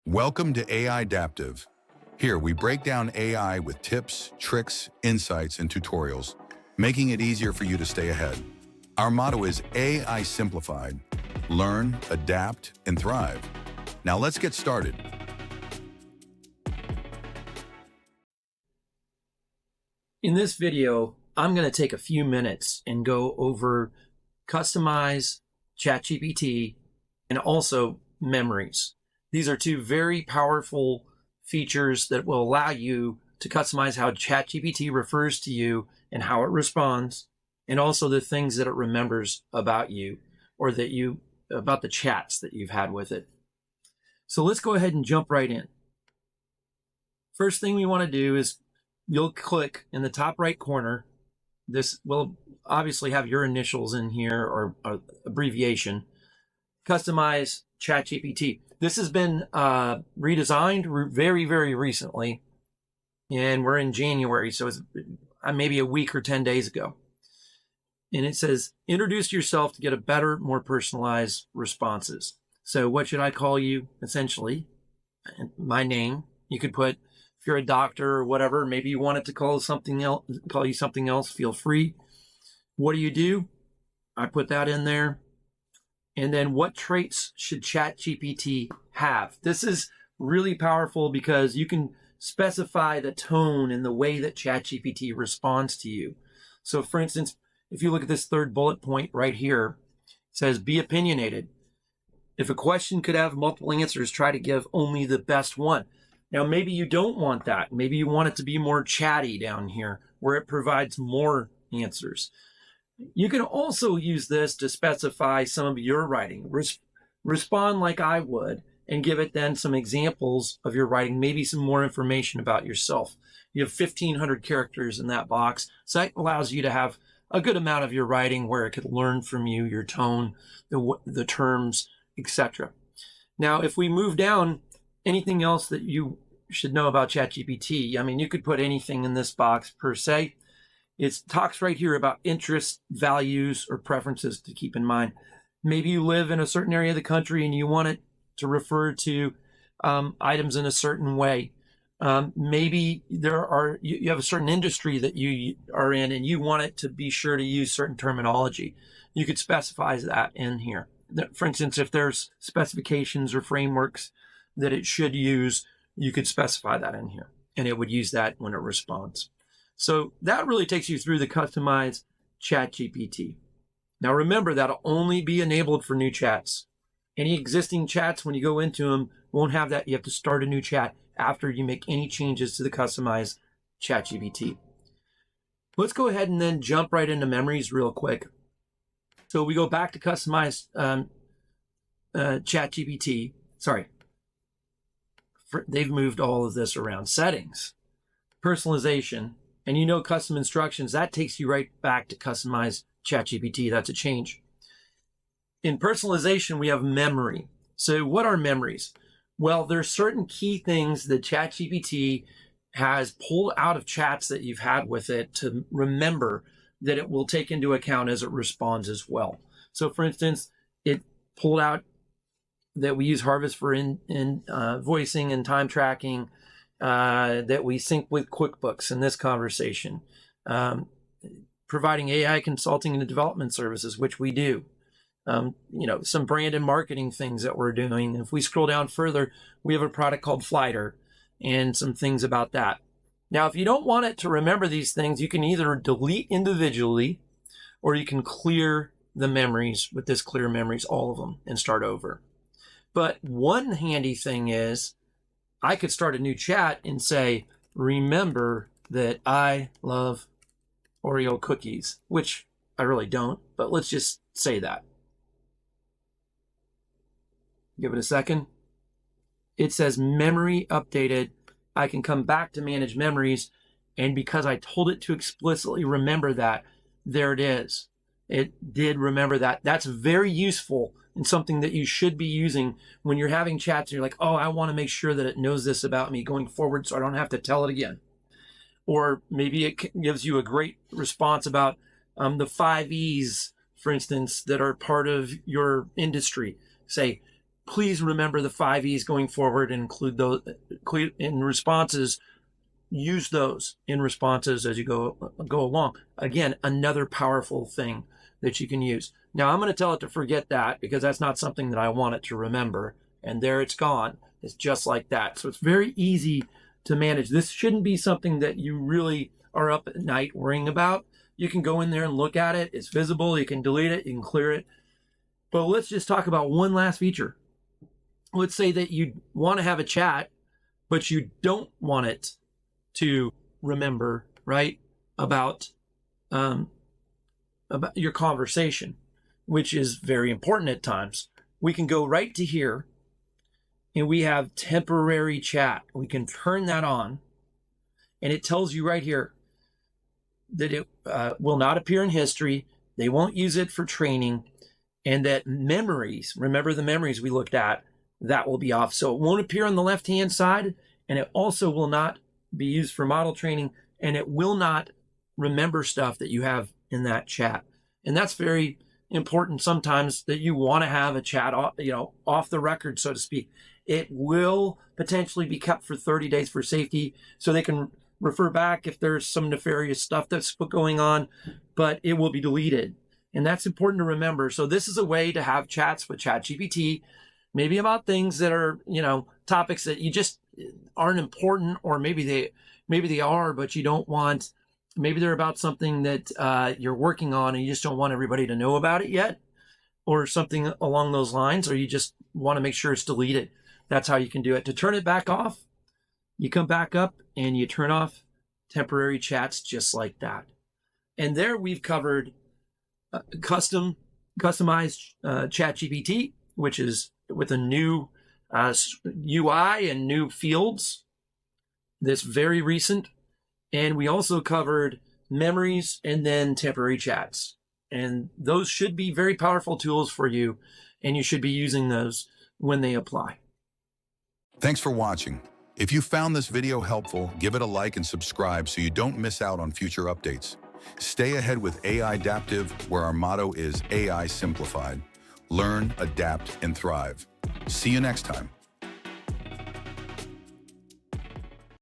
Welcome to AI Adaptive. Here we break down AI with tips, tricks, insights, and tutorials, making it easier for you to stay ahead. Our motto is AI Simplified. Learn, adapt, and thrive. Now let's get started. In this video, I'm going to take a few minutes and go over customize ChatGPT and also memories. These are two very powerful features that will allow you to customize how ChatGPT refers to you and how it responds, and also the things that it remembers about you or about the chats that you've had with it. So let's go ahead and jump right in. First thing we want to do is you'll click in the top right corner. This will obviously have your initials in here or abbreviation. Customize ChatGPT. This has been redesigned very, very recently, and we're in January, so it's maybe a week or 10 days ago. And it says, introduce yourself to get a better, more personalized responses. So what should I call you, essentially? My name. You could put, if you're a doctor or whatever, maybe you want it to call you something else, feel free. What do? I put that in there. And then what traits should ChatGPT have? This is really powerful because you can specify the tone and the way that ChatGPT responds to you. So for instance, if you look at this third bullet point right here, it says be opinionated. If a question could have multiple answers, try to give only the best one. Now, maybe you don't want that. Maybe you want it to be more chatty down here where it provides more answers. You can also use this to specify some of your writing. Respond like I would and give it then some examples of your writing, maybe some more information about yourself. You have 1,500 characters in that box, so that allows you to have a good amount of your writing where it could learn from you, your tone, the terms, etc. Now, if we move down, anything else that you should know about ChatGPT, I mean, you could put anything in this box per se. It talks right here about interests, values, or preferences to keep in mind. Maybe you live in a certain area of the country and you want it to refer to items in a certain way. Maybe you have a certain industry that you are in and you want it to be sure to use certain terminology. You could specify that in here. For instance, if there's specifications or frameworks that it should use, you could specify that in here, and it would use that when it responds. So that really takes you through the customized ChatGPT. Now remember, that'll only be enabled for new chats. Any existing chats, when you go into them, won't have that. You have to start a new chat after you make any changes to the customized ChatGPT. Let's go ahead and then jump right into memories real quick. So we go back to customized ChatGPT. Sorry. They've moved all of this around. Settings, personalization, and custom instructions, that takes you right back to customize ChatGPT. That's a change. In personalization, we have memory. So what are memories? Well, there's certain key things that ChatGPT has pulled out of chats that you've had with it to remember that it will take into account as it responds as well. So for instance, it pulled out that we use Harvest for voicing and time tracking, that we sync with QuickBooks in this conversation, providing AI consulting and development services, which we do. Some brand and marketing things that we're doing. If we scroll down further, we have a product called Flighter and some things about that. Now, if you don't want it to remember these things, you can either delete individually or you can clear the memories with this clear memories, all of them, and start over. But one handy thing is I could start a new chat and say, remember that I love Oreo cookies, which I really don't, but let's just say that. Give it a second. It says memory updated. I can come back to manage memories, and because I told it to explicitly remember that, there it is. It did remember that. That's very useful and something that you should be using when you're having chats and you're like, oh, I want to make sure that it knows this about me going forward so I don't have to tell it again. Or maybe it gives you a great response about the 5 E's, for instance, that are part of your industry. Say, please remember the 5 E's going forward and include those in responses. Use those in responses as you go along. Again, another powerful thing that you can use. Now, I'm going to tell it to forget that because that's not something that I want it to remember. And there it's gone. It's just like that. So it's very easy to manage. This shouldn't be something that you really are up at night worrying about. You can go in there and look at it. It's visible. You can delete it. You can clear it. But let's just talk about one last feature. Let's say that you want to have a chat, but you don't want it to remember, right, about your conversation, which is very important at times. We can go right to here, and we have temporary chat. We can turn that on, and it tells you right here that it will not appear in history. They won't use it for training, and that memories, remember the memories we looked at, that will be off. So it won't appear on the left-hand side, and it also will not be used for model training, and it will not remember stuff that you have in that chat. And that's very important sometimes, that you want to have a chat, off the record, so to speak. It will potentially be kept for 30 days for safety, so they can refer back if there's some nefarious stuff that's going on, but it will be deleted. And that's important to remember. So this is a way to have chats with ChatGPT, maybe about things that are, topics that you just aren't important, or maybe they are, but you don't want, maybe they're about something that you're working on and you just don't want everybody to know about it yet, or something along those lines, or you just want to make sure it's deleted. That's how you can do it. To turn it back off, you come back up and you turn off temporary chats just like that. And there we've covered customized ChatGPT, which is with a new UI and new fields, this very recent. And we also covered memories and then temporary chats. And those should be very powerful tools for you, and you should be using those when they apply. Thanks for watching. If you found this video helpful, give it a like and subscribe so you don't miss out on future updates. Stay ahead with AI Adaptive, where our motto is AI Simplified. Learn, adapt, and thrive. See you next time.